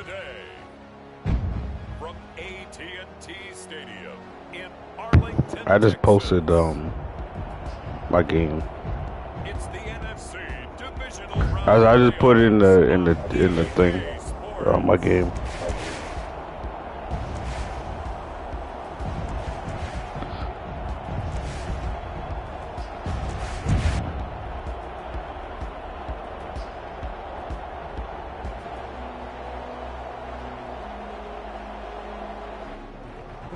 today, from AT&T Stadium in Arlington, I just posted Texas, my game. it's the NFC Divisional Round. I just put it in the thing. My game.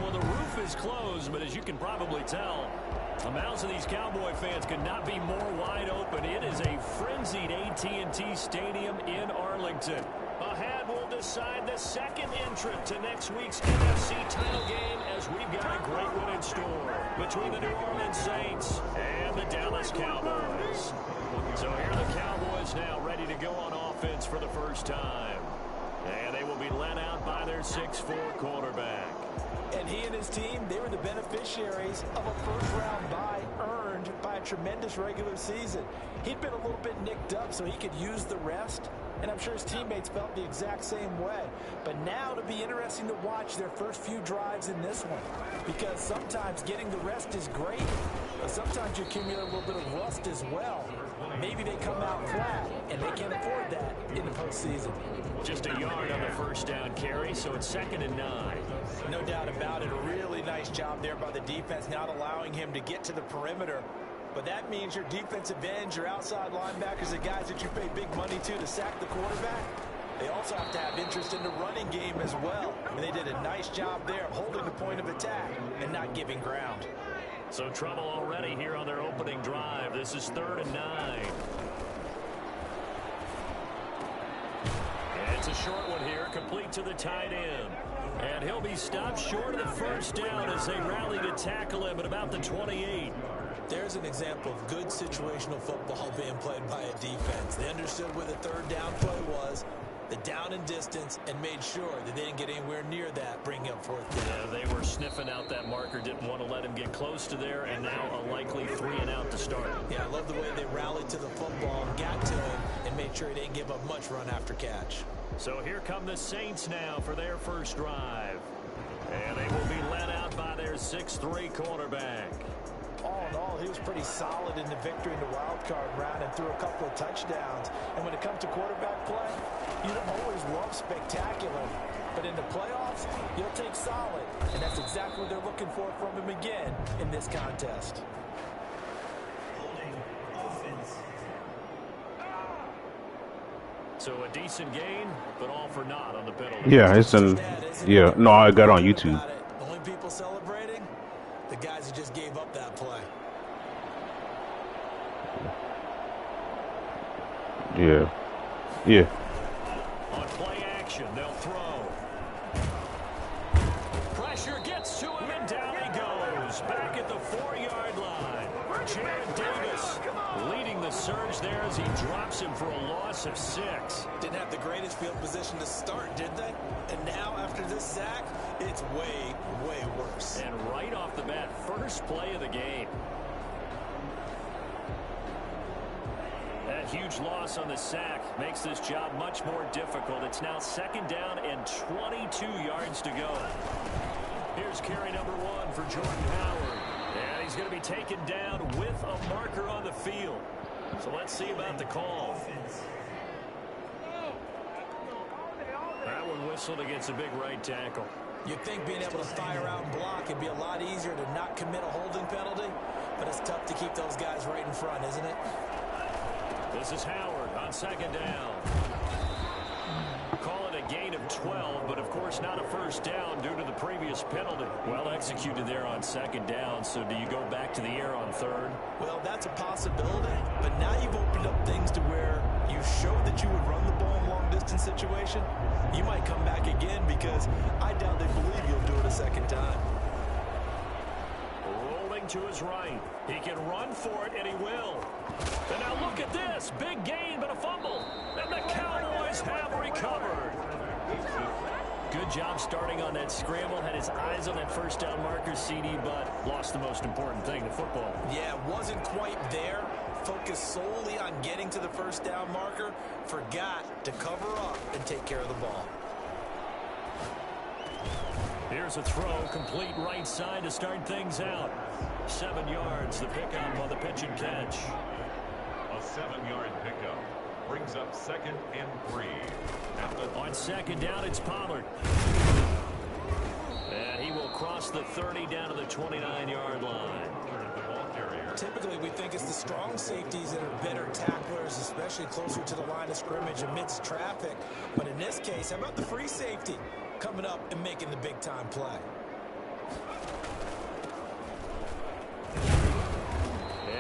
Well, the roof is closed, but as you can probably tell, the mouths of these Cowboy fans could not be more wide open. It is a frenzied AT&T Stadium in Arlington. Ahead will decide the second entrant to next week's NFC title game, as we've got a great one in store between the New Orleans Saints and the Dallas Cowboys. So here are the Cowboys now ready to go on offense for the first time. And they will be led out by their 6'4" quarterback. And he and his team, they were the beneficiaries of a first-round bye earned by a tremendous regular season. He'd been a little bit nicked up so he could use the rest, and I'm sure his teammates felt the exact same way. But now it'll be interesting to watch their first few drives in this one, because sometimes getting the rest is great, but sometimes you accumulate a little bit of rust as well. Maybe they come out flat, and they can't afford that in the postseason. Just a yard on the first down carry, so it's 2nd and 9. No doubt about it. A really nice job there by the defense, not allowing him to get to the perimeter. But that means your defensive ends, your outside linebackers, the guys that you pay big money to sack the quarterback, they also have to have interest in the running game as well. And they did a nice job there of holding the point of attack and not giving ground. So trouble already here on their opening drive. This is 3rd and 9. And it's a short one here, complete to the tight end. And he'll be stopped short of the first down as they rally to tackle him at about the 28. There's an example of good situational football being played by a defense. They understood where the 3rd down play was, the down and distance, and made sure that they didn't get anywhere near that, bringing up 4th down. Yeah, they were sniffing out that marker, didn't want to let him get close to there, and now a likely 3 and out to start. Yeah, I love the way they rallied to the football, got to him, and made sure he didn't give up much run after catch. So here come the Saints now for their first drive. And they will be led out by their 6'3" quarterback. All in all, he was pretty solid in the victory in the wild card round and threw a couple of touchdowns. And when it comes to quarterback play, you don't always love spectacular. But in the playoffs, you'll take solid. And that's exactly what they're looking for from him again in this contest. So a decent gain, but all for naught on the penalty. Yeah, it's in. Yeah, no, I got it on YouTube. The only people celebrating, the guys who just gave up that play. Yeah. Yeah. On play action, they'll throw. Pressure gets to him, and down he goes. Back at the 4-yard line. Jared Davis leading the surge there as he drops him for a loss of 6. Didn't have the greatest field position to start, did they? And now, after this sack, it's way, way worse. And right off the bat, first play of the game. That huge loss on the sack makes this job much more difficult. It's now 2nd down and 22 yards to go. Here's carry number 1 for Jordan Howard. And he's going to be taken down with a marker on the field. So let's see about the call. That one whistled against a big right tackle. You'd think being able to fire out and block would be a lot easier to not commit a holding penalty, but it's tough to keep those guys right in front, isn't it? This is Howard on 2nd down. Call it a gain of 12, but of course not a first down due to the previous penalty. Well executed there on 2nd down, so do you go back to the air on 3rd? Well, that's a possibility, but now you've opened up things to where you showed that you would run the ball in long-distance situation. You might come back again because I doubt they believe you'll do it a 2nd time. Rolling to his right. He can run for it, and he will. And now look at this. Big gain, but a fumble. And the Cowboys have recovered. Good job starting on that scramble. Had his eyes on that first down marker, CD, but lost the most important thing, the football. Yeah, wasn't quite there. Focused solely on getting to the first down marker. Forgot to cover up and take care of the ball. Here's a throw, complete right side to start things out. 7 yards, the pickup on the pitch and catch. A 7-yard pickup brings up 2nd and 3. On 2nd down, it's Pollard. And he will cross the 30 down to the 29-yard line. Typically, we think it's the strong safeties that are better tacklers, especially closer to the line of scrimmage amidst traffic. But in this case, how about the free safety coming up and making the big-time play?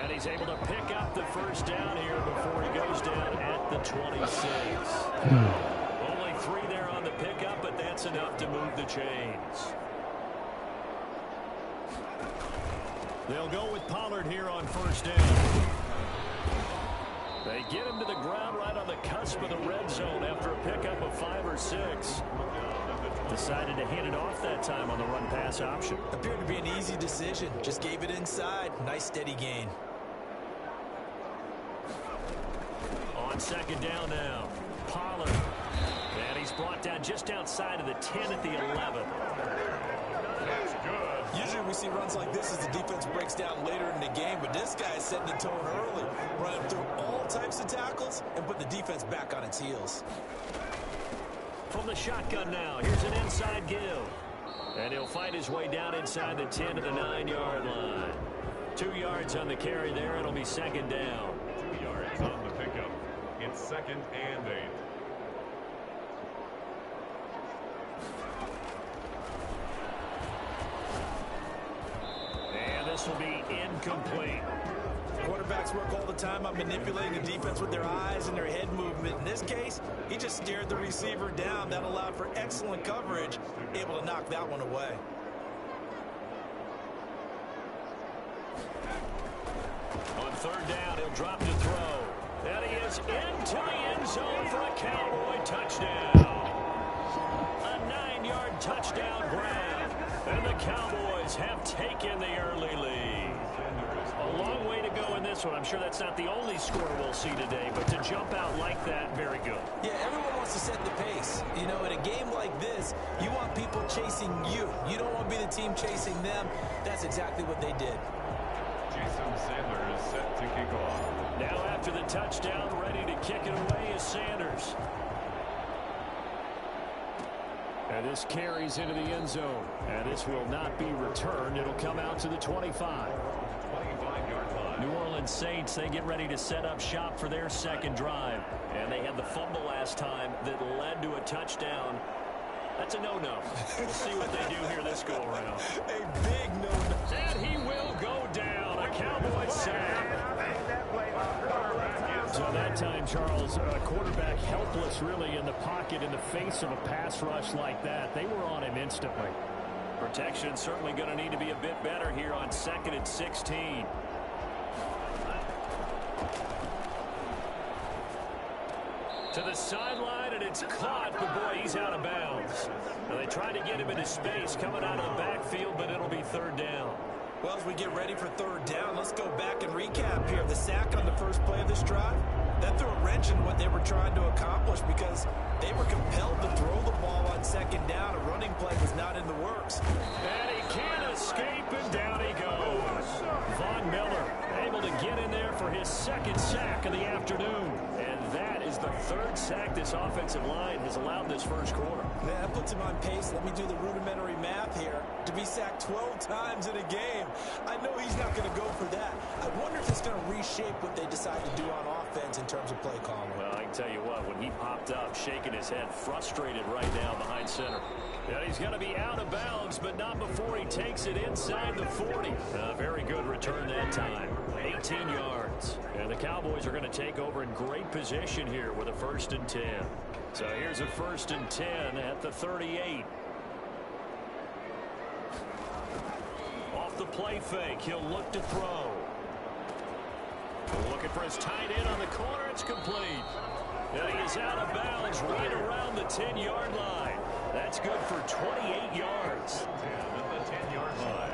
And he's able to pick up the first down here before he goes down at the 26. Only 3 there on the pickup, but that's enough to move the chains. They'll go with Pollard here on first down. They get him to the ground right on the cusp of the red zone after a pickup of 5 or 6. Decided to hand it off that time on the run-pass option. Appeared to be an easy decision. Just gave it inside. Nice steady gain. On 2nd down now, Pollard. And he's brought down just outside of the 10 at the 11. That's good. Usually we see runs like this as the defense breaks down later in the game, but this guy is setting the tone early, running through all types of tackles and put the defense back on its heels. From the shotgun now, here's an inside give. And he'll fight his way down inside the 10 to the 9-yard line. 2 yards on the carry there. It'll be 2nd down. 2 yards on the pickup. It's 2nd and 8. And this will be incomplete. Quarterbacks work all the time on manipulating the defense with their eyes and their head movement. In this case, he just stared the receiver down. That allowed for excellent coverage, able to knock that one away. On 3rd down, he'll drop to throw. And he is into the end zone for a Cowboy touchdown. A 9-yard touchdown grab. And the Cowboys have taken the early lead. A long way to go in this one. I'm sure that's not the only score we'll see today, but to jump out like that, very good. Yeah, everyone wants to set the pace. You know, in a game like this, you want people chasing you. You don't want to be the team chasing them. That's exactly what they did. Jason Sandler is set to kick off. Now after the touchdown, ready to kick it away is Sanders. And this carries into the end zone. And this will not be returned. It'll come out to the 25. 25-yard line. New Orleans Saints, they get ready to set up shop for their 2nd drive. And they had the fumble last time that led to a touchdown. That's a no-no. We'll see what they do here this go-around. A big no-no. And he will go down. A Cowboy sack. So that time, Charles, quarterback helpless really in the pocket in the face of a pass rush like that. They were on him instantly. Protection certainly going to need to be a bit better here on 2nd and 16. To the sideline, and it's caught, but boy, he's out of bounds. Now, they tried to get him into space coming out of the backfield, but it'll be 3rd down. Well, as we get ready for 3rd down, let's go back and recap here. The sack on the first play of this drive, that threw a wrench in what they were trying to accomplish because they were compelled to throw the ball on 2nd down. A running play was not in the works. And he can't escape, and down he goes. Von Miller able to get in there for his 2nd sack of the afternoon. And that is the 3rd sack this offensive line has allowed this first quarter. Man, that puts him on pace. Let me do the rudimentary math here. To be sacked 12 times in a game, I know he's not going to go for that. I wonder if it's going to reshape what they decide to do on offense in terms of play calling. Well, I can tell you what, when he popped up, shaking his head, frustrated right now behind center. Yeah, he's going to be out of bounds, but not before he takes it inside the 40. Very good return that time. 18 yards. And the Cowboys are going to take over in great position here with a 1st and 10. So here's a 1st and 10 at the 38. Off the play fake, he'll look to throw. Looking for his tight end on the corner. It's complete. And he is out of bounds right around the 10-yard line. That's good for 28 yards. At the 10-yard line.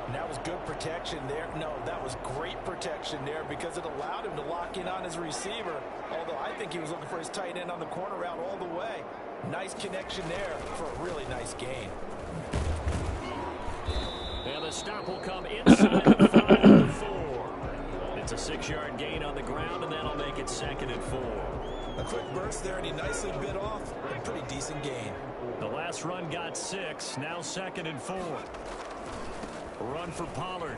And that was good protection there. No, that was great protection there because it allowed him to lock in on his receiver. Although I think he was looking for his tight end on the corner route all the way. Nice connection there for a really nice gain. And the stop will come inside the 5 to 4. It's a 6-yard gain on the ground, and that'll make it 2nd and 4. A quick burst there, and he nicely bit off a pretty decent gain. The last run got 6, now 2nd and 4. Run for Pollard.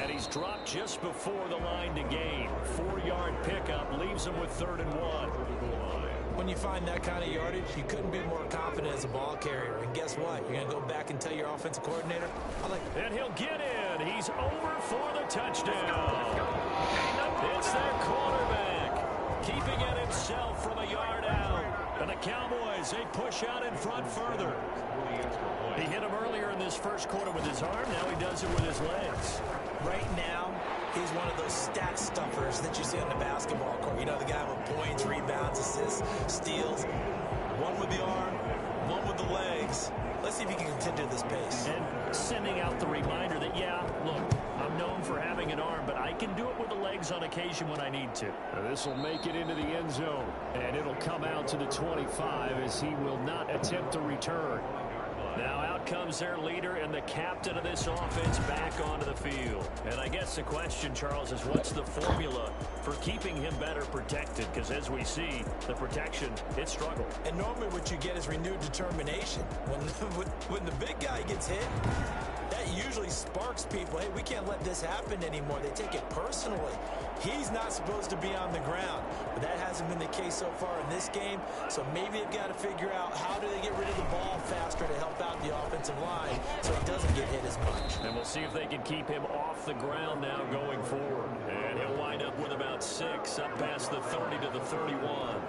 And he's dropped just before the line to gain. 4-yard pickup leaves him with 3rd and 1. When you find that kind of yardage, you couldn't be more confident as a ball carrier. And guess what? You're going to go back and tell your offensive coordinator, and he'll get in. He's over for the touchdown. It's their quarterback, keeping it himself from a yard out. And the Cowboys, they push out in front further. He hit him earlier in this first quarter with his arm. Now he does it with his legs. Right now, he's one of those stat stuffers that you see on the basketball court. You know, the guy with points, rebounds, assists, steals. One with the arm, one with the legs. Let's see if he can continue this pace. And sending out the reminder that, yeah, look, I'm known for having an arm, but I can do it with the legs on occasion when I need to. This will make it into the end zone, and it'll come out to the 25 as he will not attempt to return. Now out comes their leader and the captain of this offense back onto the field. And I guess the question, Charles, is what's the formula for keeping him better protected? Because as we see, the protection, it struggled. And normally what you get is renewed determination. When the big guy gets hit, that usually sparks people. Hey, we can't let this happen anymore. They take it personally. He's not supposed to be on the ground, but that hasn't been the case so far in this game. So maybe they've got to figure out how do they get rid of the ball faster to help out the offensive line so he doesn't get hit as much. And we'll see if they can keep him off the ground now going forward. And he'll wind up with about 6 up past the 30 to the 31.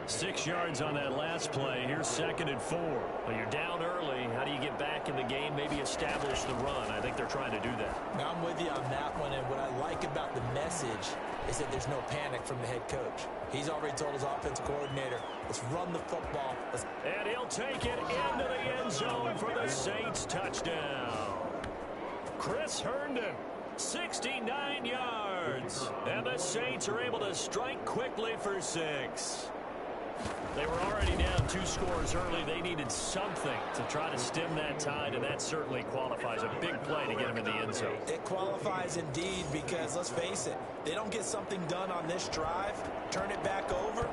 6 yards on that last play. Here's 2nd and 4. Well, you're down early. How do you get back in the game? Maybe establish the run. I think they're trying to do that. Now, I'm with you on that one. And what I like about the message is that there's no panic from the head coach. He's already told his offensive coordinator, let's run the football. And he'll take it into the end zone for the Saints touchdown. Chris Herndon. 69 yards. And the Saints are able to strike quickly for 6. They were already down 2 scores early. They needed something to try to stem that tide, and that certainly qualifies. A big play to get them in the end zone. It qualifies indeed because, let's face it, they don't get something done on this drive, turn it back over,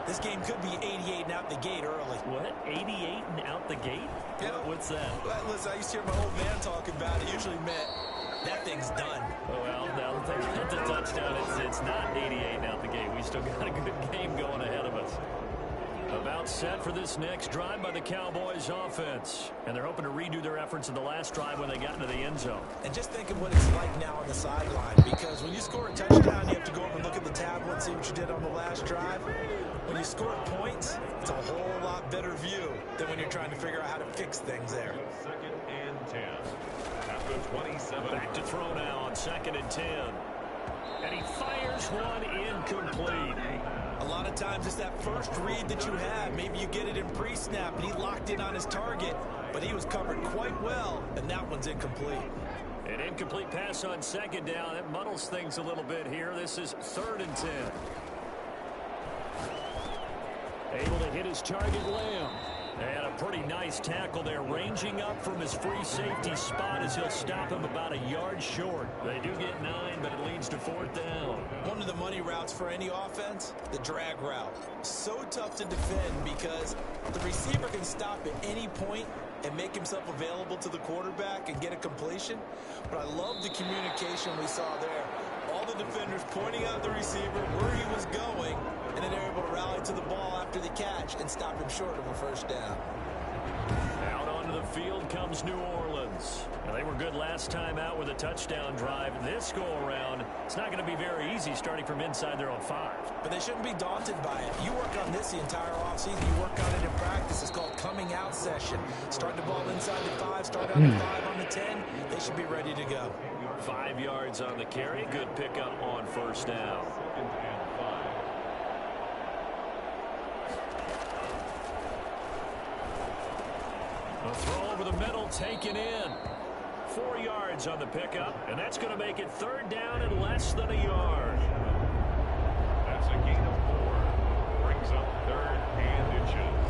this game could be 88 and out the gate early. What? 88 and out the gate? Yeah. What's that? Well, listen, I used to hear my old man talk about it. Usually meant that thing's done. Oh, well, now that they get the touchdown, it's not 88 and out the gate. We still got a good game going ahead of us. About set for this next drive by the Cowboys offense. And they're hoping to redo their efforts in the last drive when they got into the end zone. And just think of what it's like now on the sideline, because when you score a touchdown, you have to go over and look at the tablet and see what you did on the last drive. When you score points, it's a whole lot better view than when you're trying to figure out how to fix things there. 2nd and 10. After 27. Back to throw now on 2nd and 10. And he fires one incomplete. A lot of times it's that first read that you have. Maybe you get it in pre-snap and he locked in on his target, but he was covered quite well, and that one's incomplete. An incomplete pass on 2nd down. That muddles things a little bit here. This is 3rd and 10. Able to hit his target, Lamb. And a pretty nice tackle there, ranging up from his free safety spot as he'll stop him about a yard short. They do get 9, but it leads to 4th down. One of the money routes for any offense, the drag route. So tough to defend because the receiver can stop at any point and make himself available to the quarterback and get a completion. But I love the communication we saw there. All the defenders pointing out the receiver where he was going, and then they're able to rally to the ball after the catch and stop him short of a 1st down. Out onto the field comes New Orleans. Now, they were good last time out with a touchdown drive. This go-around, it's not going to be very easy starting from inside their own 5. But they shouldn't be daunted by it. You work on this the entire offseason. You work on it in practice. It's called coming out session. Start the ball inside the 5, start on the 5, on the 10. They should be ready to go. 5 yards on the carry. Good pickup on 1st down. A throw over the middle, taken in. 4 yards on the pickup, and that's going to make it 3rd down and less than a yard. That's a gain of 4. Brings up 3rd and inches.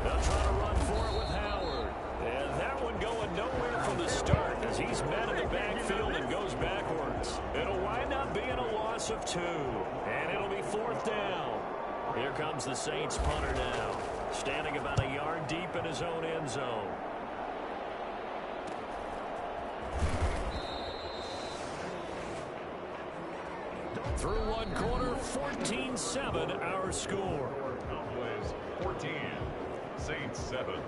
They'll try to run for it with Howard. And that one going nowhere from the start as he's met in the backfield and goes backwards. It'll wind up being a loss of 2. And it'll be 4th down. Here comes the Saints punter now, standing about a yard deep in his own end zone. Through 1 quarter, 14-7 our score. Cowboys 14, Saints 7.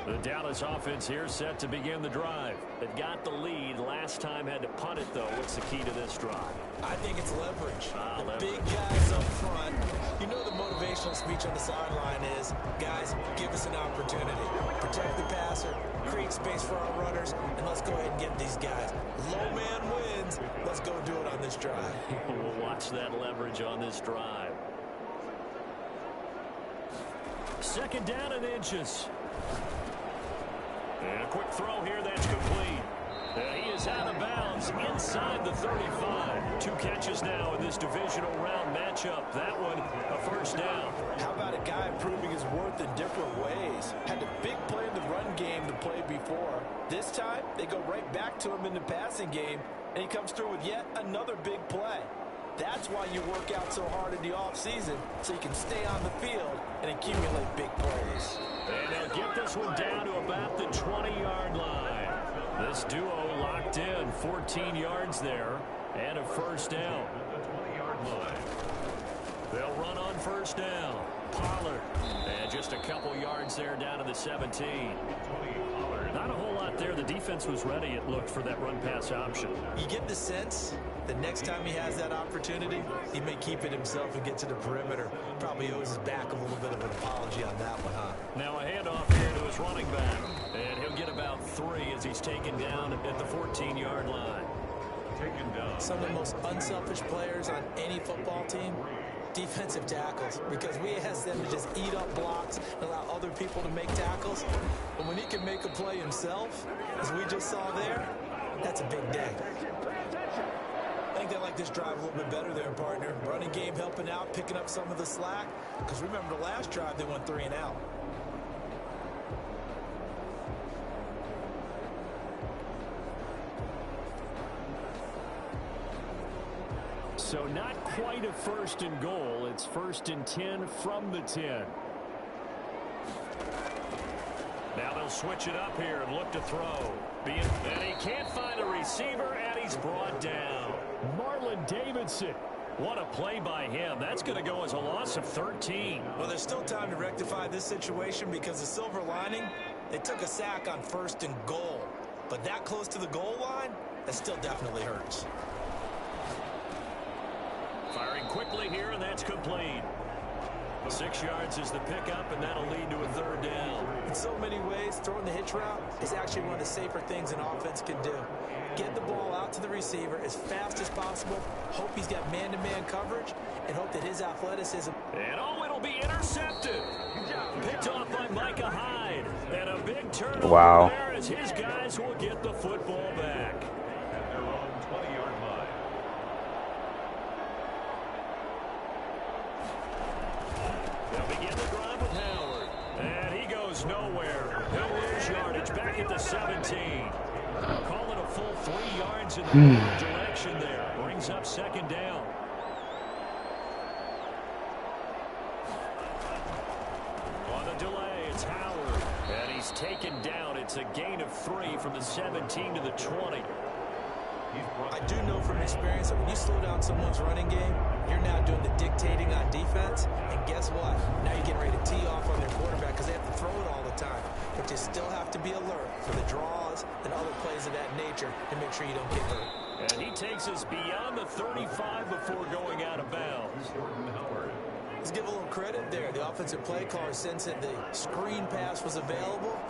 The Dallas offense here set to begin the drive. They've got the lead. Last time had to punt it, though. What's the key to this drive? I think it's leverage. Leverage. Big guys up front. You know the motivational speech on the sideline is, guys, give us an opportunity. Protect the passer, create space for our runners, and let's go ahead and get these guys. Low man wins. Let's go do it on this drive. We'll watch that leverage on this drive. 2nd down and inches. And a quick throw here, that's complete. He is out of bounds inside the 35. 2 catches now in this divisional round matchup. That one, a 1st down. How about a guy proving his worth in different ways? Had a big play in the run game to play before. This time, they go right back to him in the passing game, and he comes through with yet another big play. That's why you work out so hard in the offseason, so you can stay on the field and accumulate big plays. And they'll get this one down to about the 20-yard line. This duo locked in, 14 yards there, and a 1st down. The 20-yard line. They'll run on 1st down. Pollard, and just a couple yards there down to the 17. Not a whole lot there. The defense was ready, it looked, for that run-pass option. You get the sense the next time he has that opportunity, he may keep it himself and get to the perimeter. Probably owes his back a little bit of an apology on that one, huh? Now a handoff here to his running back. And he'll get about 3 as he's taken down at the 14-yard line. Taken down. Some of the most unselfish players on any football team, defensive tackles, because we ask them to just eat up blocks and allow other people to make tackles. But when he can make a play himself, as we just saw there, that's a big day. I think they like this drive a little bit better there, partner. Running game helping out, picking up some of the slack. Because remember the last drive, they went 3 and out. So not quite a 1st and goal. It's 1st and 10 from the 10. Now they'll switch it up here and look to throw. And he can't find a receiver, and he's brought down. Marlon Davidson. What a play by him. That's going to go as a loss of 13. Well, there's still time to rectify this situation because the silver lining, they took a sack on 1st and goal. But that close to the goal line, that still definitely hurts. Firing quickly here, and that's complete. 6 yards is the pickup, and that'll lead to a 3rd down. In so many ways, throwing the hitch route is actually one of the safer things an offense can do. Get the ball out to the receiver as fast as possible, hope he's got man-to-man coverage, and hope that his athleticism... And oh, it'll be intercepted. Picked off by Micah Hyde. And a big turnover there as his guys will get the football back. At their own 20-yard line. They'll begin the drive with Howard. And he goes nowhere. He'll lose yardage back at the 17. Call it a full 3 yards in the wrong direction there. Brings up 2nd down. On the delay, it's Howard. And he's taken down. It's a gain of 3 from the 17 to the 20. I do know from experience that when you slow down someone's running game, you're now doing the dictating on defense. And guess what? Now you're getting ready to tee off on their quarterback because they have to throw it all the time. But you still have to be alert for the draws and other plays of that nature to make sure you don't get hurt. And he takes us beyond the 35 before going out of bounds. Let's give a little credit there. The offensive play caller sensed that the screen pass was available.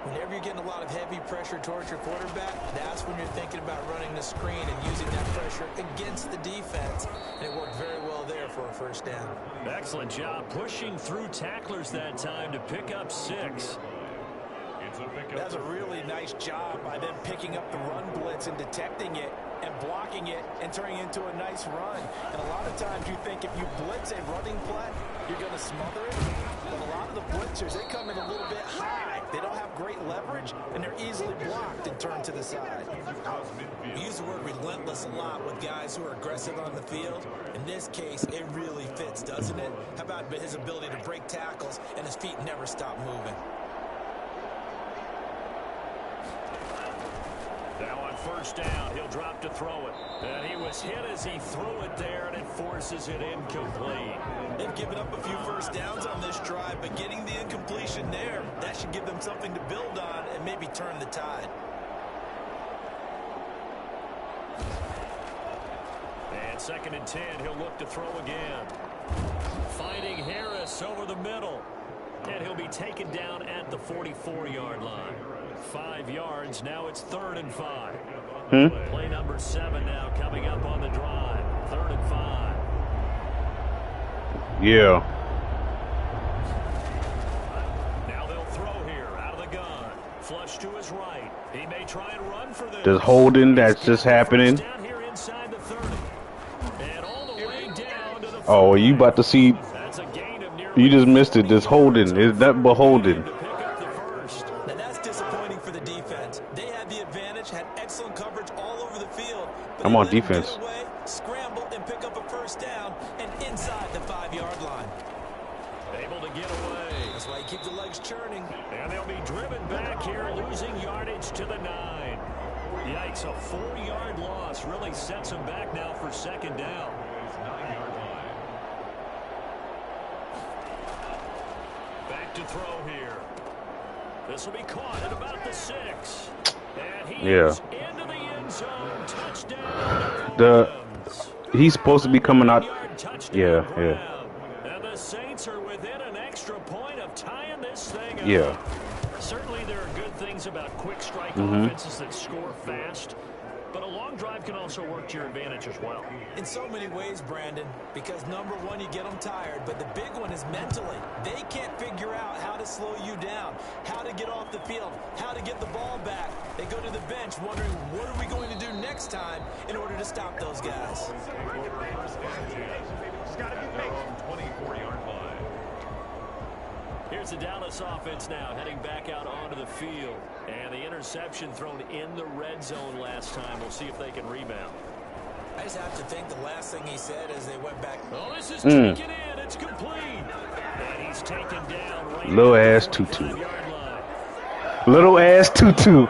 Whenever you're getting a lot of heavy pressure towards your quarterback, that's when you're thinking about running the screen and using that pressure against the defense. And it worked very well there for a 1st down. Excellent job pushing through tacklers that time to pick up 6. That's a really nice job by them picking up the run blitz and detecting it and blocking it and turning it into a nice run. And a lot of times you think if you blitz a running play, you're going to smother it. But a lot of the blitzers, they come in a little bit high. They don't have great leverage, and they're easily blocked and turned to the side. We use the word relentless a lot with guys who are aggressive on the field. In this case, it really fits, doesn't it? How about his ability to break tackles and his feet never stop moving? Now on first down, he'll drop to throw it. And he was hit as he threw it there, and it forces it incomplete. They've given up a few first downs on this drive, but getting the incompletion there, that should give them something to build on and maybe turn the tide. And 2nd and 10, he'll look to throw again. Finding Harris over the middle. And he'll be taken down at the 44-yard line. 5 yards, now it's 3rd and 5. Play number 7 now coming up on the drive. 3rd and 5. Yeah. Now they'll throw here out of the gun. Flush to his right. He may try and run for this. Just holding that's just happening. Down here inside the 30. And all the way down to the 40. Oh, you about to see. That's a gain of nearly You just missed it. Just holding. It's nothing but holding. to pick up the first. And that's disappointing for the defense. They had the advantage, had excellent coverage all over the field. But I'm they on let them defense. get away, scramble, and pick up a first down and inside the 5-yard line. Able to get away. That's why you keep the legs churning. And they'll be driven back here, losing yardage to the 9. Yikes, a 4-yard loss really sets them back now for 2nd down. Back to throw here. This will be caught at about the 6. And he is into the end zone. Touchdown. He's supposed to be coming out. Yeah. Yeah. And the Saints are within an extra point of tying this thing up. Yeah. Certainly there are good things about quick strike offenses that score fast, but a long drive can also work to your advantage as well. In so many ways, Brandon, because number one, you get them tired, but the big one is mentally. They can't figure out how to slow you down, how to get off the field, how to get the ball back. They go to the bench wondering, what are we going to do next time in order to stop those guys? It's got to be big. 24-yard line. Here's the Dallas offense now heading back out onto the field. And the interception thrown in the red zone last time. We'll see if they can rebound. I just have to think the last thing he said as they went back. Oh, this is taken in. It's complete. And he's taken down right Little at ass the tutu. 45-yard line. Little ass tutu. So a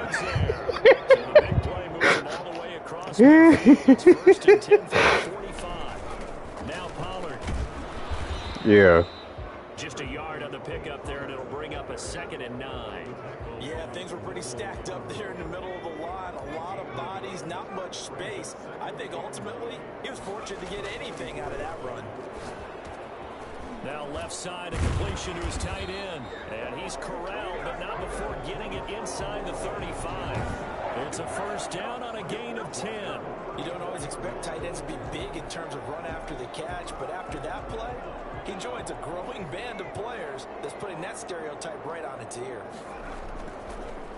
big play moves him all the way across the field. It's 1st and 10 from the 45. Now Pollard. Yeah. Just a yard on the pickup there, and it'll bring up a 2nd and 9. Yeah, things were pretty stacked up there in the middle of the line. A lot of bodies, not much space. I think ultimately he was fortunate to get anything out of that run. Now left side, a completion to his tight end. And he's corralled, but not before getting it inside the 35. It's a 1st down on a gain of 10. You don't always expect tight ends to be big in terms of run after the catch, but after that play, he joins a growing band of players that's putting that stereotype right on its ear.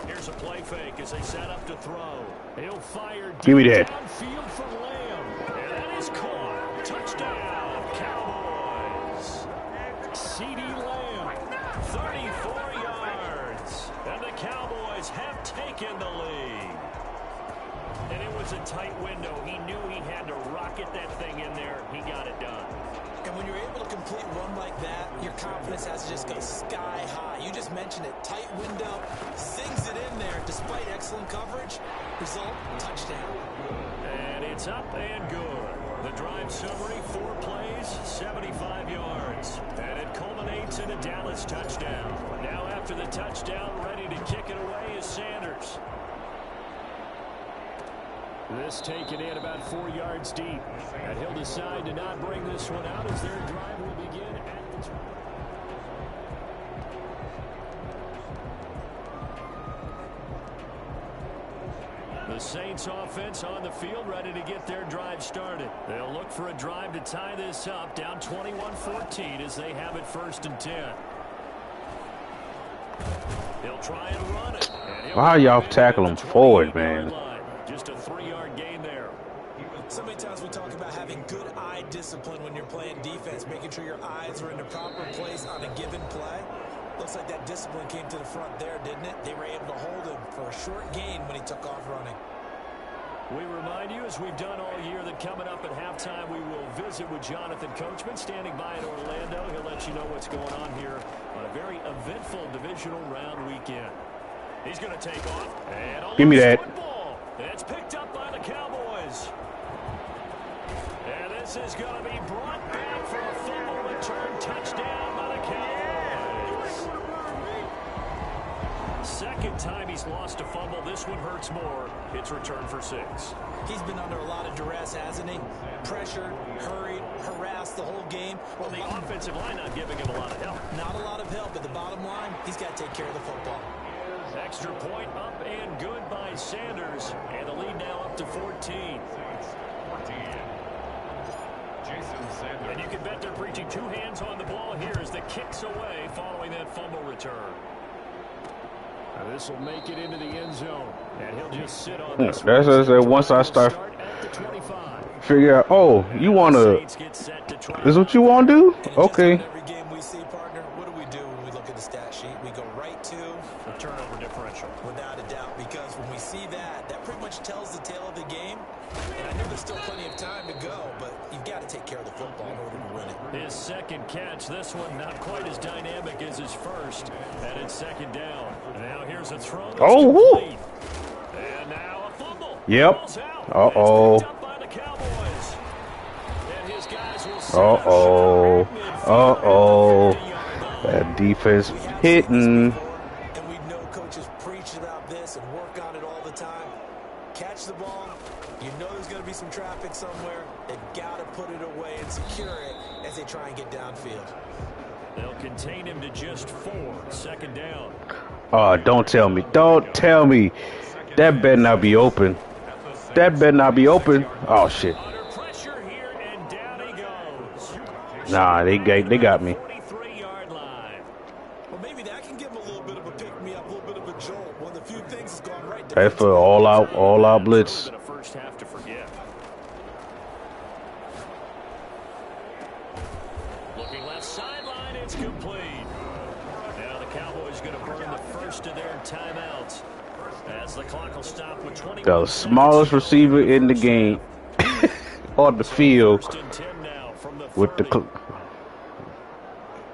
Here's a play fake as they set up to throw. He'll fire Give me deep that. downfield for Lamb. And that is caught. Touchdown, Cowboys. C.D. Lamb, 34 yards. And the Cowboys have taken the lead. And it was a tight window. He knew he had to rocket that thing in there. He got it done. And when you're able to complete a run like that, your confidence has to just go sky high. You just mentioned it. Tight window, sings it in there despite excellent coverage. Result, touchdown. And it's up and good. The drive summary, 4 plays, 75 yards. And it culminates in a Dallas touchdown. Now after the touchdown, ready to kick it away is Sanders. This taken in about 4 yards deep. And he'll decide to not bring this one out as their drive will begin at the 20. The Saints offense on the field ready to get their drive started. They'll look for a drive to tie this up, down 21-14 as they have it 1st and 10. He'll try and run it. Why y'all tackle him forward, man? Just a 3-yard gain there. So many times we talk about having good eye discipline when you're playing defense, making sure your eyes are in the proper place on a given play. Looks like that discipline came to the front there, didn't it? They were able to hold him for a short gain when he took off running. We remind you, as we've done all year, that coming up at halftime, we will visit with Jonathan Coachman, standing by in Orlando. He'll let you know what's going on here on a very eventful divisional round weekend. He's going to take off. And give me that. Football. It's picked up by the Cowboys. And this is going to be brought back for a fumble return touchdown by the Cowboys. Second time he's lost a fumble. This one hurts more. It's returned for 6. He's been under a lot of duress, hasn't he? Pressured, hurried, harassed the whole game. Well, the offensive line not giving him a lot of help. Not a lot of help, but the bottom line, he's got to take care of the football. Extra point up and good by Sanders. And the lead now up to 14. And you can bet they're preaching 2 hands on the ball here as the kick's away following that fumble return. This will make it into the end zone, and he'll just sit on this. That's once I start figure out, oh, you want to, this is what you want to do? Okay. Every game we see, partner, what do we do when we look at the stat sheet? We go right to the turnover differential. Without a doubt, because when we see that, that pretty much tells the tale of the game. And I know there's still plenty of time to go, but you've got to take care of the football in order to win it. His second catch, this one not quite as dynamic as his first, and it's second down. Now here's a throw. Oh, woo. And now a fumble. Yep. Uh-oh. Uh-oh. Uh-oh. That defense hitting. And we know coaches preach about this and work on it all the time. Catch the ball. You know there's going to be some traffic somewhere. They've got to put it away and secure it as they try and get downfield. They'll contain him to just 4. Second down. Oh, don't tell me. Don't tell me. That better not be open. That better not be open. Oh, shit. Under pressure here, and down he goes. Nah, they got me. 43-yard line. Well, maybe that can give them a little bit of a pick-me-up, a little bit of a jolt. One of the few things that's gone right. That's for all out blitz. A first half to forget. Looking left sideline, it's complete. Now the Cowboys going to burn the first of their timeouts as the clock will stop with 20. The smallest receiver in the game on the field with the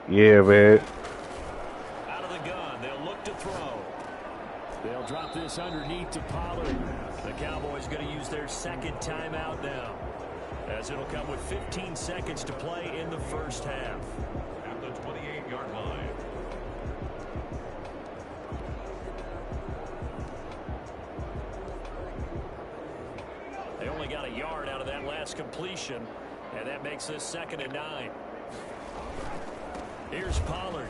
yeah, man. Out of the gun, they'll look to throw. They'll drop this underneath to Pollard. The Cowboys going to use their second timeout now, as it'll come with 15 seconds to play in the first half. At the 28-yard line. They only got a yard out of that last completion, and that makes this 2nd and 9. Here's Pollard.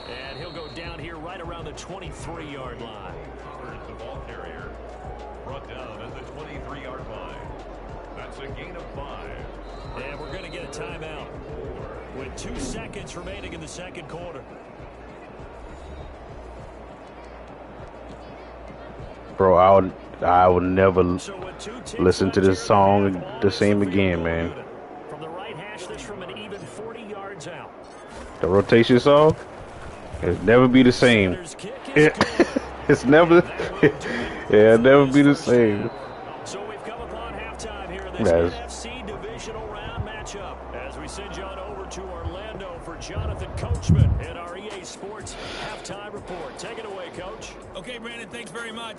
And he'll go down here right around the 23-yard line. Pollard's the ball carrier. Brought down at the 23-yard line. That's a gain of 5. And we're going to get a timeout with 2 seconds remaining in the second quarter. Bro, I would never listen to this song the same again, man. From the right hash, this from an even 40 yards out. The rotation song, it'll never be the same. It's never, yeah, it'll never be the same. So we've come upon halftime here in this NFC Divisional Round matchup as we send you on over to Orlando for Jonathan Coachman in our EA Sports halftime report. Take it away, Coach. Okay, Brandon, thanks very much.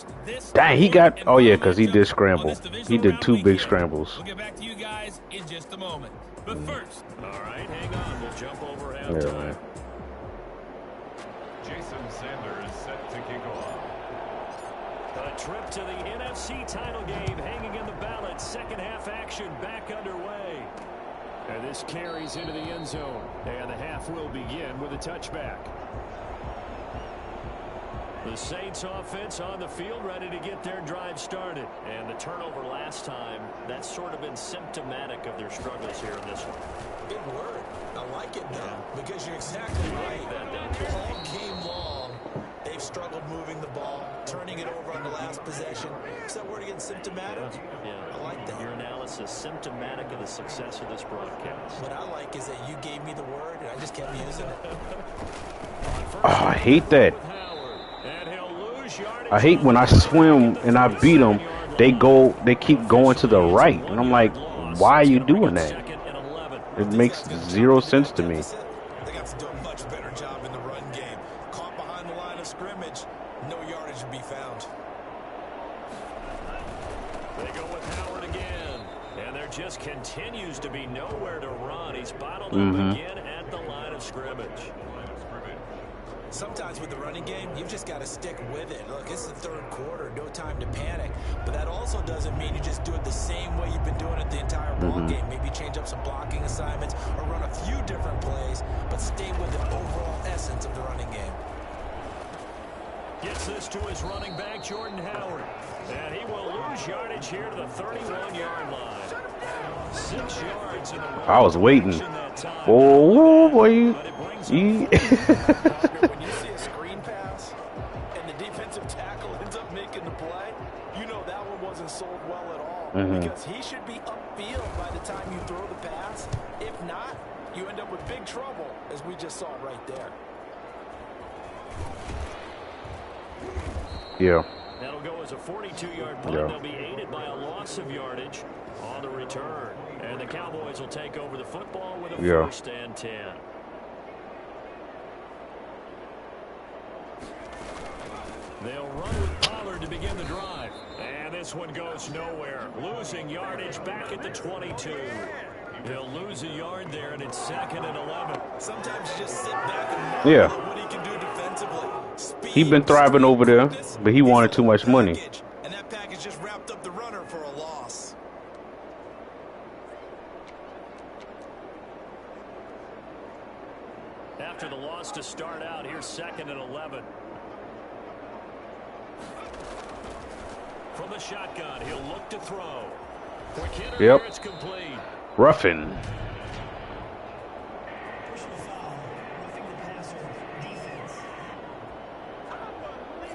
Dang, he got, oh yeah, because he did scramble. He did 2 big scrambles. We'll get back to you guys in just a moment. But first. All right, hang on. We'll jump over halftime. Yeah, Jason Sanders set to kick off. A trip to the NFC title game hanging in the balance. Second half action back underway. And this carries into the end zone. And the half will begin with a touchback. The Saints offense on the field ready to get their drive started. And the turnover last time, that's sort of been symptomatic of their struggles here in this one. Big word. I like it, though, because you're exactly right. All game long, they've struggled moving the ball, turning it over on the last possession. Is that word again, symptomatic? Yeah. I like that. Your analysis, symptomatic of the success of this broadcast. What I like is that you gave me the word, and I just kept using it. Oh, I hate that. I hate when I swim and I beat them. They keep going to the right, and I'm like, why are you doing that? It makes zero sense to me. They got to do a much better job in the run game. Caught behind the line of scrimmage, no yardage to be found. They go with Howard again, and there just continues to be nowhere to run. He's bottled up again at the line of scrimmage. Sometimes with the running game, you've just got to stick with it. Look, it's the third quarter, no time to panic. But that also doesn't mean you just do it the same way you've been doing it the entire ball game. Maybe change up some blocking assignments or run a few different plays, but stay with the overall essence of the running game. Gets this to his running back, Jordan Howard. And he will lose yardage here to the 31-yard line. 6 yards in the I was waiting. Oh, boy. When you see a screen pass and the defensive tackle ends up making the play, you know that one wasn't sold well at all. Because he should be upfield by the time you throw the pass. If not, you end up with big trouble, as we just saw right there. Yeah. That'll go as a 42-yard punt. They'll be aided by a loss of yardage on the return. And the Cowboys will take over the football with a 1st and 10. They'll run with Pollard to begin the drive. And this one goes nowhere. Losing yardage back at the 22. He'll lose a yard there, and it's 2nd and 11. Sometimes you just sit back and marvel at what he can do defensively. He's been thriving over there, but he wanted too much money. And that package just wrapped up the runner for a loss. After the loss to start out, here's 2nd and 11. From the shotgun, he'll look to throw. Quick hitter here, it's complete. Roughing.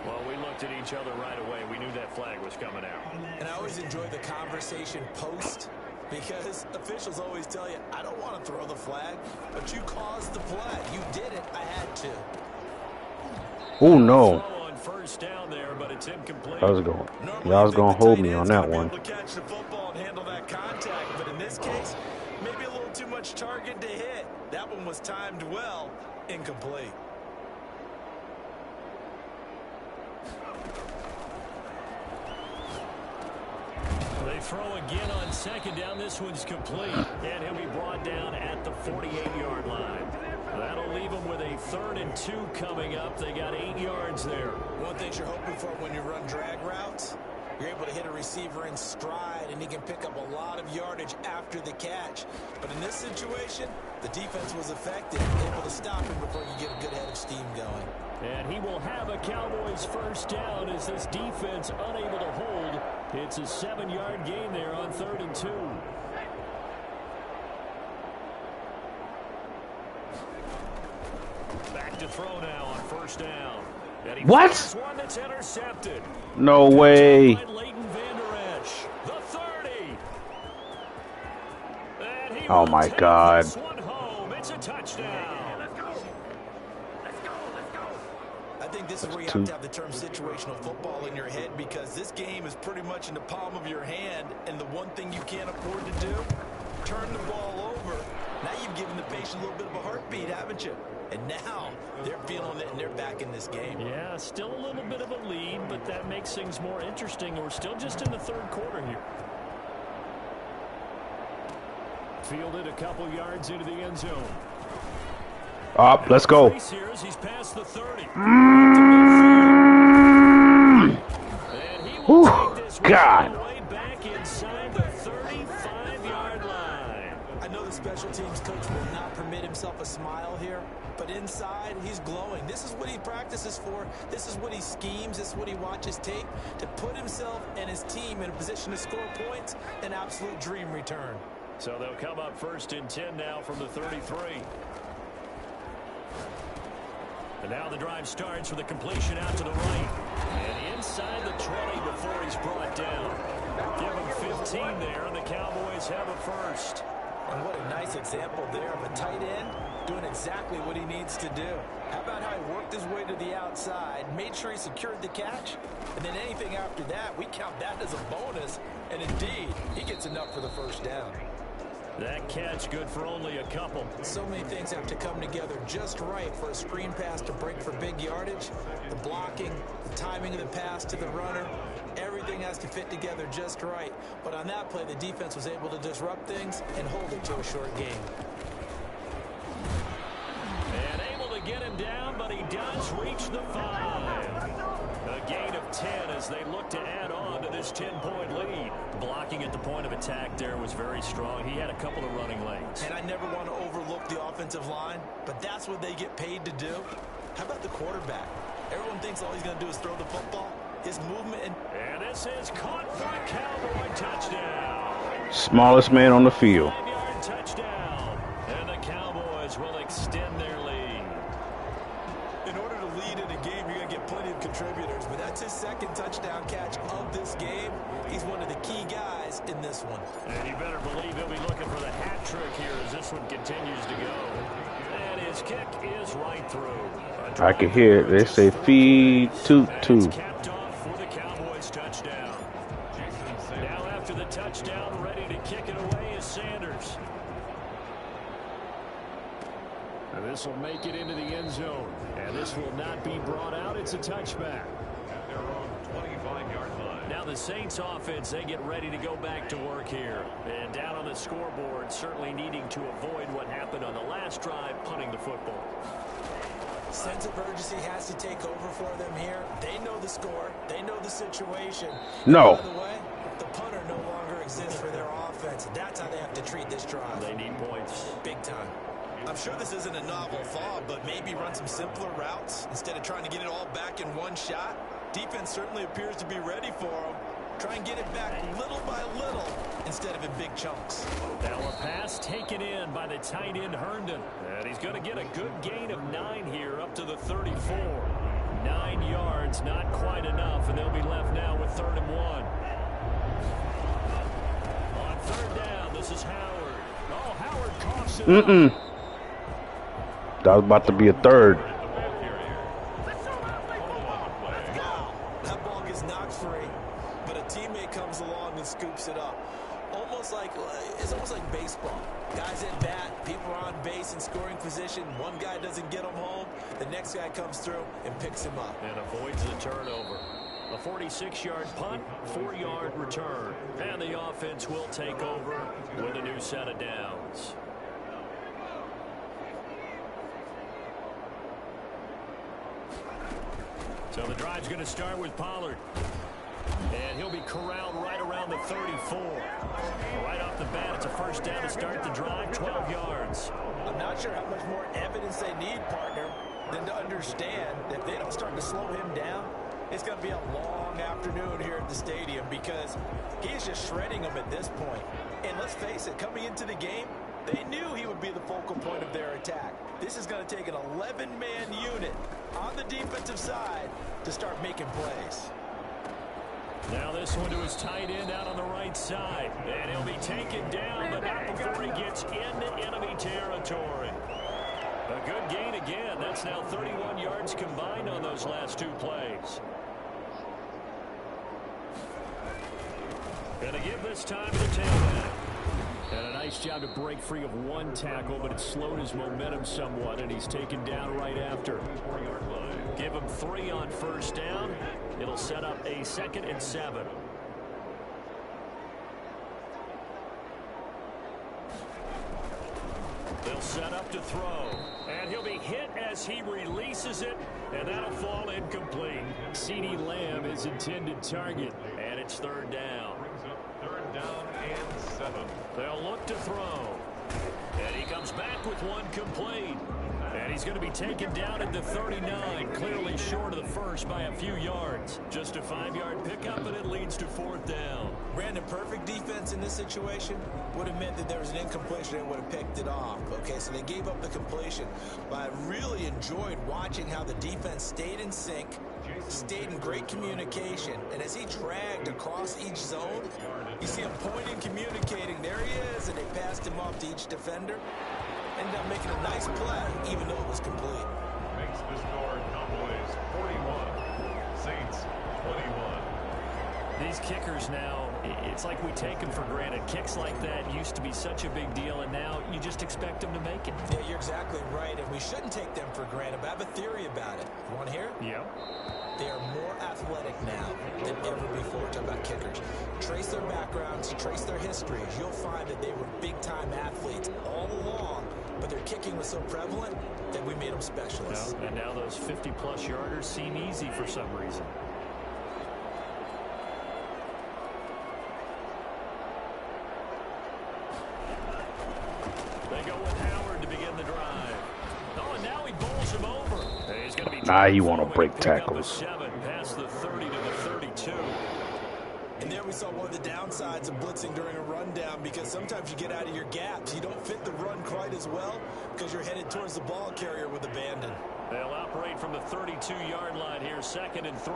Well, we looked at each other right away. We knew that flag was coming out. And I always enjoy the conversation post, because officials always tell you, I don't want to throw the flag, but you caused the play. You did it. I had to. Oh, no. On 1st down there, but it's incomplete. I was going. Y'all was going to hold me on that one. Catch the football and handle that contact, but in this case, maybe a little too much target to hit. That one was timed well. Incomplete. They throw again on 2nd down. This one's complete, and he'll be brought down at the 48-yard line. That'll leave them with a 3rd and 2 coming up. They got 8 yards there. One thing you're hoping for when you run drag routes, you're able to hit a receiver in stride, and he can pick up a lot of yardage after the catch. But in this situation, the defense was effective, able to stop him before you get a good head of steam going. And he will have a Cowboys 1st down as this defense unable to hold. It's a 7-yard gain there on 3rd and 2. Back to throw now on 1st down. What? One that's intercepted. No way. The 30. Oh, my God. It's a touchdown. I think this is where you have to have the term situational football in your head, because this game is pretty much in the palm of your hand, and the one thing you can't afford to do, turn the ball over. Now you've given the patient a little bit of a heartbeat, haven't you? And now they're feeling it, and they're back in this game. Yeah, still a little bit of a lead, but that makes things more interesting. We're still just in the 3rd quarter here. Fielded a couple yards into the end zone. Up, let's go. He's past the 30. God. Back inside the 35-yard line. I know the special teams coach will not permit himself a smile here, but inside he's glowing. This is what he practices for. This is what he schemes. This is what he watches tape to put himself and his team in a position to score points. An absolute dream return. So they'll come up 1st and 10 now from the 33. And now the drive starts with a completion out to the right. And inside the 20 before he's brought down. Give him 15 there, and the Cowboys have a first. And what a nice example there of a tight end doing exactly what he needs to do. How about how he worked his way to the outside, made sure he secured the catch, and then anything after that, we count that as a bonus. And indeed, he gets enough for the first down. That catch good for only a couple. So many things have to come together just right for a screen pass to break for big yardage. The blocking, the timing of the pass to the runner, everything has to fit together just right. But on that play, the defense was able to disrupt things and hold it to a short game. And able to get him down, but he does reach the 5. A gain of 10 as they look to add on to this 10-point lead. Blocking at the point of attack there was very strong. He had a couple of running lanes. And I never want to overlook the offensive line, but that's what they get paid to do. How about the quarterback? Everyone thinks all he's going to do is throw the football. His movement and this is caught for a Cowboy touchdown. Smallest man on the field. 5-yard touchdown. And the Cowboys will extend their lead. In order to lead in a game, you're going to get plenty of contributors, but that's his second touchdown catch of this game. He's one of the key guys in this one. And you better believe he'll be looking for the hat trick here as this one continues to go. And his kick is right through. I can hear it. They say feed toot toot. Capped off for the Cowboys touchdown. Now after the touchdown, ready to kick it away is Sanders. And this will make it into the end zone. And this will not be brought out. It's a touchback. At their own 25-yard line. Now the Saints offense, they get ready to go back to work here. And down on the scoreboard, certainly needing to avoid what happened on the last drive, punting the football. Sense of urgency has to take over for them here. They know the score. They know the situation. No. By the way, the punter no longer exists for their offense. That's how they have to treat this drive. They need points. Big time. I'm sure this isn't a novel thought, but maybe run some simpler routes instead of trying to get it all back in one shot. Defense certainly appears to be ready for them. Try and get it back little by little instead of in big chunks. Now a pass taken in by the tight end Herndon. And he's going to get a good gain of 9 here up to the 34. 9 yards, not quite enough, and they'll be left now with 3rd and 1. On 3rd down, this is Howard. Oh, Howard coughs it up. That was about to be a third. Wow, that ball gets knocked free, but a teammate comes along and scoops it up. It's almost like baseball. Guys at bat, people are on base in scoring position. One guy doesn't get him home, the next guy comes through and picks him up. And avoids the turnover. A 46-yard punt, 4-yard return. And the offense will take over with a new set of downs. So the drive's going to start with Pollard. And he'll be corralled right around the 34. Right off the bat, it's a first down to start the drive, 12 yards. I'm not sure how much more evidence they need, partner, than to understand that if they don't start to slow him down, it's going to be a long afternoon here at the stadium because he's just shredding them at this point. And let's face it, coming into the game, they knew he would be the focal point of their attack. This is going to take an 11-man unit on the defensive side to start making plays. Now this one to his tight end out on the right side. And he'll be taken down, but not before he gets into enemy territory. A good gain again. That's now 31 yards combined on those last 2 plays. And to give this time to the tailback. And a nice job to break free of 1 tackle, but it slowed his momentum somewhat, and he's taken down right after. Give him 3 on first down. It'll set up a 2nd and 7. They'll set up to throw. And he'll be hit as he releases it, and that'll fall incomplete. CeeDee Lamb is intended target, and it's 3rd down. 3rd down and 7. They'll look to throw. And he comes back with 1 complete. And he's going to be taken down at the 39, clearly short of the first by a few yards. Just a 5-yard pickup, and it leads to 4th down. Brandon, perfect defense in this situation would have meant that there was an incompletion and would have picked it off. Okay, so they gave up the completion. But I really enjoyed watching how the defense stayed in sync, stayed in great communication. And as he dragged across each zone, you see him pointing, communicating. There he is, and they passed him off to each defender. Ended up making a nice play, even though it was complete. Makes the score Cowboys 41, Saints 21. These kickers now, it's like we take them for granted. Kicks like that used to be such a big deal, and now you just expect them to make it. Yeah, you're exactly right, and we shouldn't take them for granted, but I have a theory about it. You want to hear it? Yeah. They are more athletic now than ever before. Talk about kickers. Trace their backgrounds, trace their histories. You'll find that they were big-time athletes all along, but their kicking was so prevalent that we made them specialists. And now those 50-plus yarders seem easy for some reason. They go with Howard to begin the drive. Oh, and now he bowls him over. He's going to be Nah, you want to break tackles. 7 past the 30 to the 32. And there we saw one of the downsides of blitzing during a rundown, because sometimes you get out of your gaps. You don't fit the run quite as well because you're headed towards the ball carrier with abandon. They'll operate from the 32-yard line here, 2nd and 3.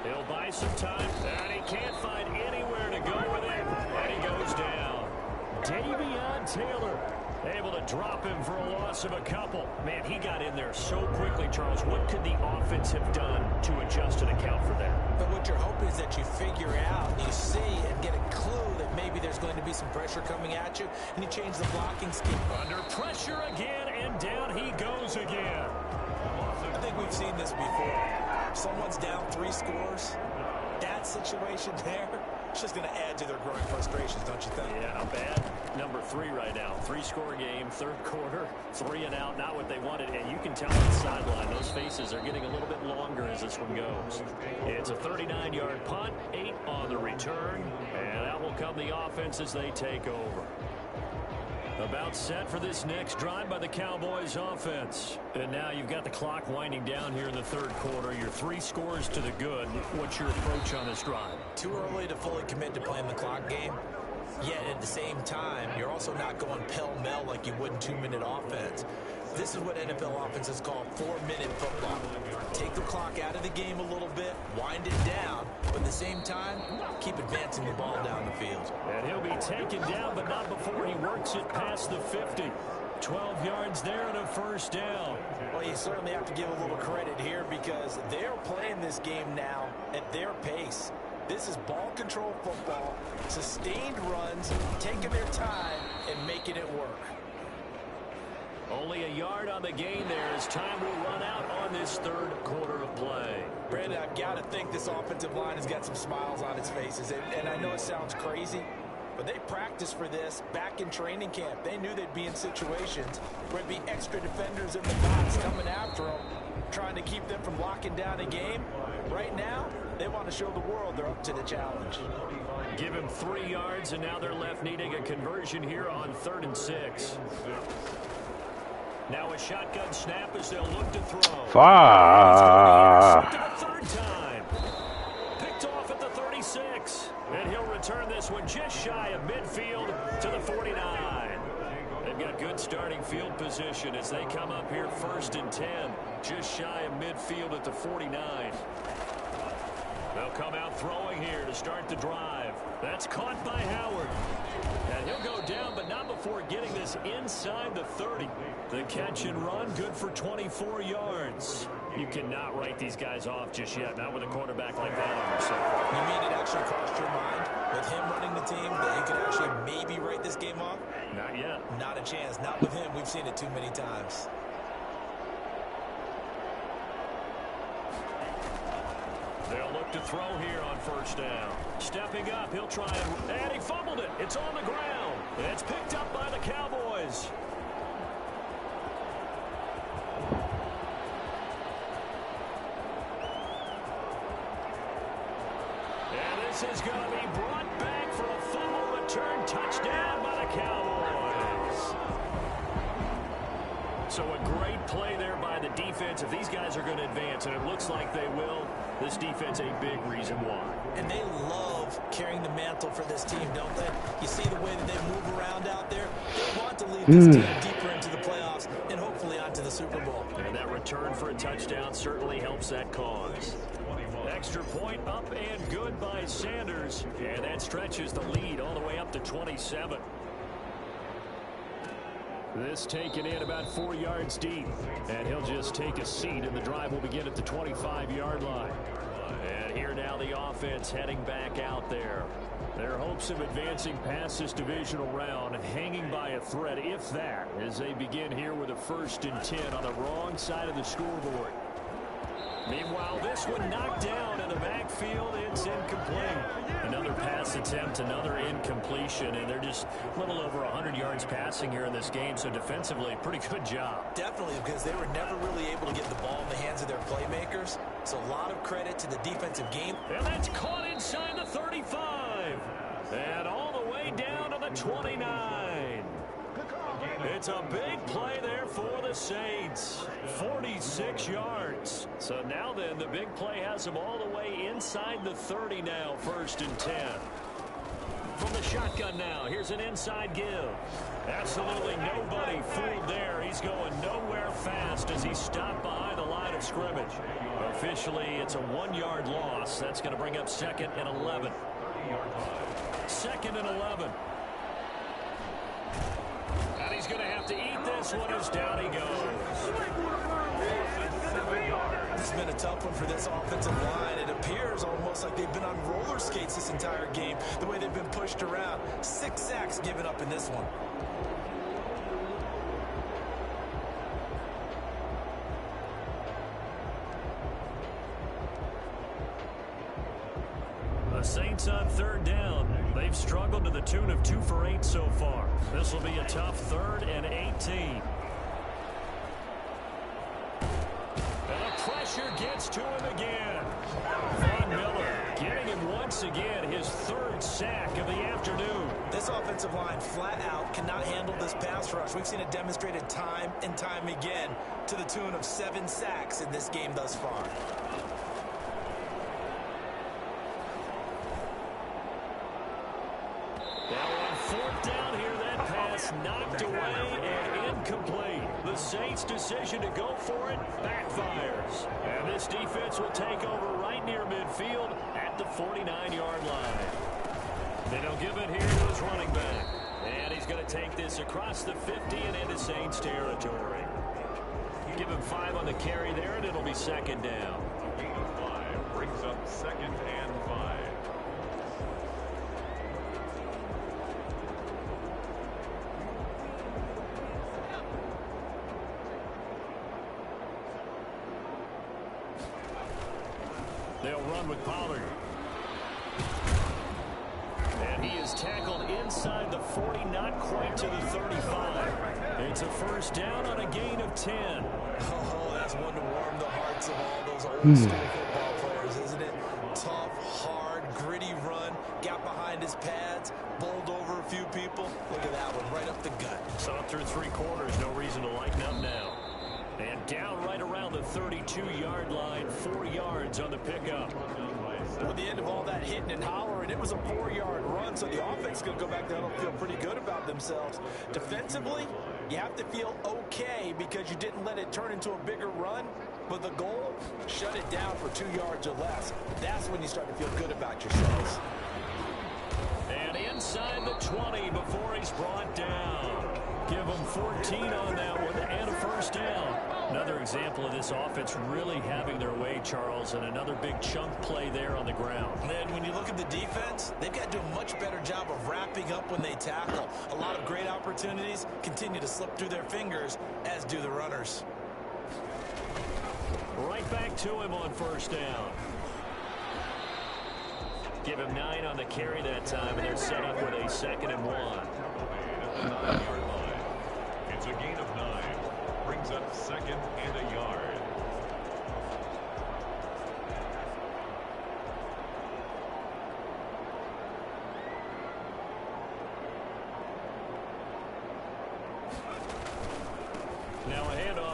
He'll buy some time, and he can't find anywhere to go with it, and he goes down. Davion Taylor able to drop him for a loss of a couple. Man, he got in there so quickly, Charles. What could the offense have done to adjust and account for that? But what you're hoping is that you figure out, you see, and get a clue that maybe there's going to be some pressure coming at you, and you change the blocking scheme. Under pressure again, and down he goes again. I think we've seen this before. Someone's down 3 scores. That situation there, it's just going to add to their growing frustrations, don't you think? Yeah, not bad. Number 3 right now. 3-score game, 3rd quarter, 3 and out, not what they wanted. And you can tell on the sideline, those faces are getting a little bit longer as this one goes. It's a 39-yard punt, 8 on the return, and out will come the offense as they take over. About set for this next drive by the Cowboys offense. And now you've got the clock winding down here in the 3rd quarter. Your 3 scores to the good. What's your approach on this drive? Too early to fully commit to playing the clock game. Yet at the same time, you're also not going pell-mell like you would in 2-minute offense. This is what NFL offenses call 4-minute football. Take the clock out of the game a little bit, wind it down, but at the same time, keep advancing the ball down the field. And he'll be taken down, but not before he works it past the 50. 12 yards there and a 1st down. Well, you certainly have to give a little credit here because they're playing this game now at their pace. This is ball control football, sustained runs, taking their time and making it work. Only a yard on the gain there as time will run out on this 3rd quarter of play. Brandon, I've got to think this offensive line has got some smiles on its faces. And I know it sounds crazy, but they practiced for this back in training camp. They knew they'd be in situations where there'd be extra defenders in the box coming after them, trying to keep them from locking down a game. Right now, they want to show the world they're up to the challenge. Give him 3 yards, and now they're left needing a conversion here on 3rd and 6. Now a shotgun snap as they'll look to throw. Far. Third time. Picked off at the 36. And he'll return this one just shy of midfield to the 49. They've got good starting field position as they come up here 1st and 10. Just shy of midfield at the 49. They'll come out throwing here to start the drive. That's caught by Howard. And he'll go down, but not before getting this inside the 30. The catch and run, good for 24 yards. You cannot write these guys off just yet, not with a quarterback like that on your side. You mean it actually crossed your mind with him running the team that he could actually maybe write this game off? Not yet. Not a chance. Not with him. We've seen it too many times. They'll look to throw here on 1st down. Stepping up, he'll try and he fumbled it. It's on the ground. It's picked up by the Cowboys. And this is going to be brought back for a fumble return touchdown by the Cowboys. So a great play there by the defense. If these guys are going to advance, and it looks like they will, this defense a big reason why. And they love carrying the mantle for this team, don't they? You see the way that they move around out there? They want to lead this team deeper into the playoffs and hopefully onto the Super Bowl. And that return for a touchdown certainly helps that cause. Extra point up and good by Sanders. And that stretches the lead all the way up to 27. This taken in about 4 yards deep. And he'll just take a seat, and the drive will begin at the 25-yard line. And here now the offense heading back out there. Their hopes of advancing past this divisional round hanging by a thread, if that, as they begin here with a 1st and 10 on the wrong side of the scoreboard. Meanwhile, this one knocked down in the backfield. It's incomplete. Another pass attempt, another incompletion, and they're just a little over 100 yards passing here in this game, so defensively, pretty good job. Definitely, because they were never really able to get the ball in the hands of their playmakers. So a lot of credit to the defensive game. And that's caught inside the 35. And all the way down to the 29. It's a big play there for the Saints. 46 yards. So now then, the big play has them all the way inside the 30 now, 1st and 10. From the shotgun now, here's an inside give. Absolutely nobody fooled there. He's going nowhere fast as he stopped behind the line of scrimmage. Officially, it's a 1-yard loss. That's going to bring up 2nd and 11. 2nd and 11. And he's going to have to eat this one as down he goes. This has been a tough one for this offensive line. It appears almost like they've been on roller skates this entire game, the way they've been pushed around. 6 sacks given up in this one. The Saints on 3rd down. They've struggled to the tune of 2 for 8 so far. This will be a tough 3rd and 18. And the pressure gets to him again. Von Miller getting him once again, his 3rd sack of the afternoon. This offensive line flat out cannot handle this pass rush. We've seen it demonstrated time and time again to the tune of 7 sacks in this game thus far. Now on 4th down here, that pass knocked away and incomplete. The Saints' decision to go for it backfires. And this defense will take over right near midfield at the 49-yard line. They don't give it here to his running back. And he's going to take this across the 50 and into Saints territory. Give him 5 on the carry there, and it'll be 2nd down. A gain of 5 brings up 2nd and 5. They'll run with Pollard. And he is tackled inside the 40, not quite to the 35. It's a 1st down on a gain of 10. Oh, that's one to warm the hearts of all those old school football players, isn't it? Tough, hard, gritty run, got behind his pads, bowled over a few people. Look at that one, right up the gut. Saw through 3 quarters, no reason to lighten up now. And down right around the 32-yard line, 4 yards on the pickup. With the end of all that hitting and hollering, it was a 4-yard run, so the offense is going to go back down and feel pretty good about themselves. Defensively, you have to feel okay because you didn't let it turn into a bigger run. But the goal, shut it down for 2 yards or less. That's when you start to feel good about yourselves. And inside the 20 before he's brought down. Give him 14 on that one and a 1st down. Another example of this offense really having their way, Charles, and another big chunk play there on the ground. And when you look at the defense, they've got to do a much better job of wrapping up when they tackle. A lot of great opportunities continue to slip through their fingers, as do the runners. Right back to him on 1st down. Give him 9 on the carry that time, and they're set up with a 2nd and 1. It's a gain of 9. Brings up 2nd and a yard.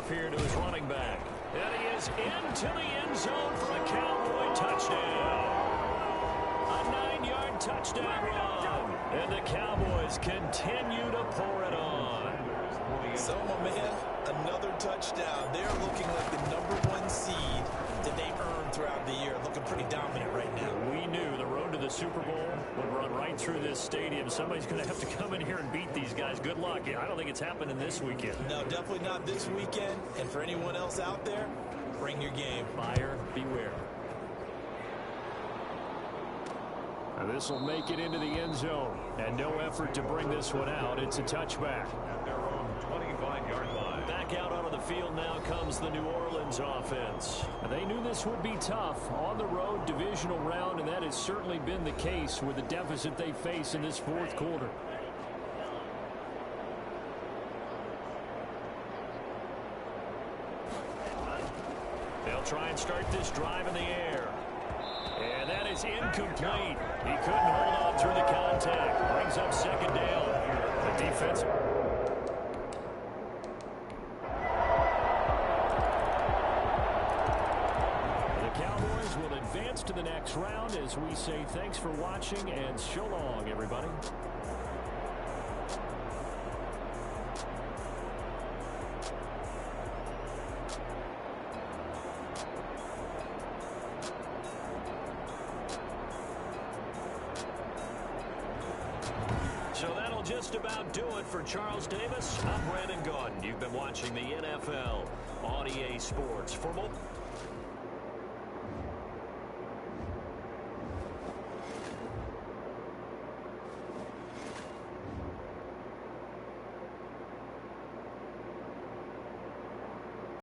off here to his running back. And he is into the end zone for a Cowboy touchdown. A 9-yard touchdown run. And the Cowboys continue to pour it on. So, my man, another touchdown. They're looking like the #1 seed that they earned throughout the year. Looking pretty dominant right now. We knew the road to the Super Bowl would run right through this stadium. Somebody's going to have to come in here and beat these guys. Good luck. I don't think it's happening this weekend. No, definitely not this weekend. And for anyone else out there, bring your game. Buyer beware. This will make it into the end zone. And no effort to bring this one out. It's a touchback. At their own 25-yard line. Back out onto the field now comes the New Orleans offense. They knew this would be tough on the road divisional round, and that has certainly been the case with the deficit they face in this fourth quarter. They'll try and start this drive in the air. And that is incomplete. He couldn't hold on through the contact. Brings up second down. The defense. The Cowboys will advance to the next round as we say thanks for watching and so long, everybody. So that'll just about do it for Charles Davis. I'm Brandon Gaudin. You've been watching the NFL on EA Sports. For more